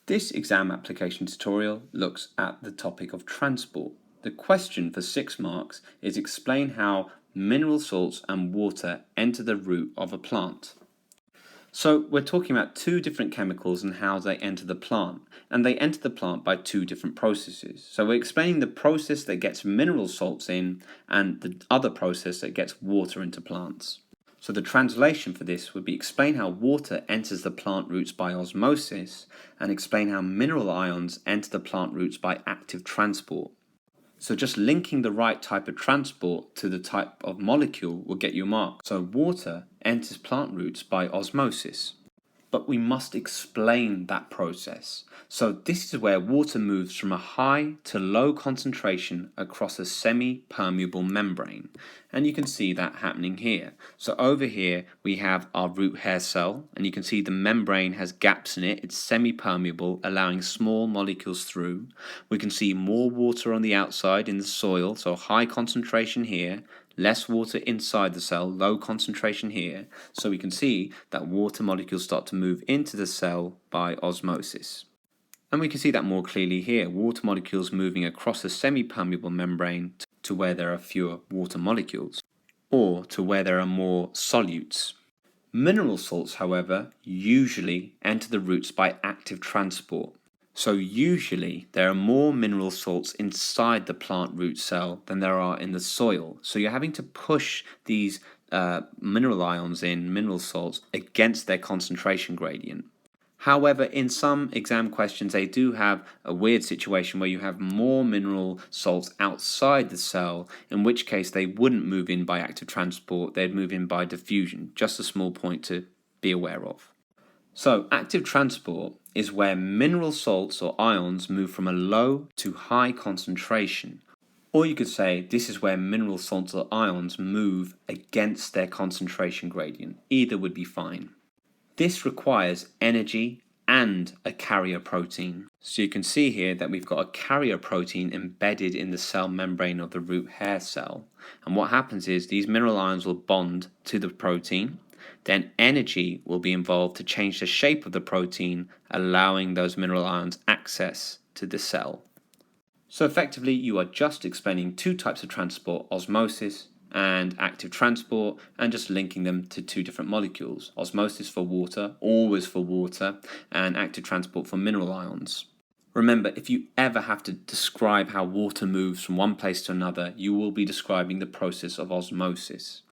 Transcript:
This exam application tutorial looks at the topic of transport. The question for 6 marks is explain how mineral salts and water enter the root of a plant. So we're talking about two different chemicals and how they enter the plant, and they enter the plant by two different processes. So we're explaining the process that gets mineral salts in and the other process that gets water into plants. So the translation for this would be explain how water enters the plant roots by osmosis and explain how mineral ions enter the plant roots by active transport. So just linking the right type of transport to the type of molecule will get you a mark. So water enters plant roots by osmosis. But we must explain that process. So this is where water moves from a high to low concentration across a semi-permeable membrane. And you can see that happening here. So over here we have our root hair cell, and you can see the membrane has gaps in it. It's semi-permeable, allowing small molecules through. We can see more water on the outside in the soil, so high concentration here. Less water inside the cell, low concentration here, so we can see that water molecules start to move into the cell by osmosis. And we can see that more clearly here, water molecules moving across a semi-permeable membrane to where there are fewer water molecules, or to where there are more solutes. Mineral salts, however, usually enter the roots by active transport. So usually there are more mineral salts inside the plant root cell than there are in the soil. So you're having to push these mineral ions in, mineral salts, against their concentration gradient. However, in some exam questions, they do have a weird situation where you have more mineral salts outside the cell, in which case they wouldn't move in by active transport, they'd move in by diffusion. Just a small point to be aware of. So active transport is where mineral salts or ions move from a low to high concentration. Or you could say this is where mineral salts or ions move against their concentration gradient. Either would be fine. This requires energy and a carrier protein. So you can see here that we've got a carrier protein embedded in the cell membrane of the root hair cell. And what happens is these mineral ions will bond to the protein. Then energy will be involved to change the shape of the protein, allowing those mineral ions access to the cell. So effectively, you are just explaining two types of transport, osmosis and active transport, and just linking them to two different molecules. Osmosis for water, always for water, and active transport for mineral ions. Remember, if you ever have to describe how water moves from one place to another, you will be describing the process of osmosis.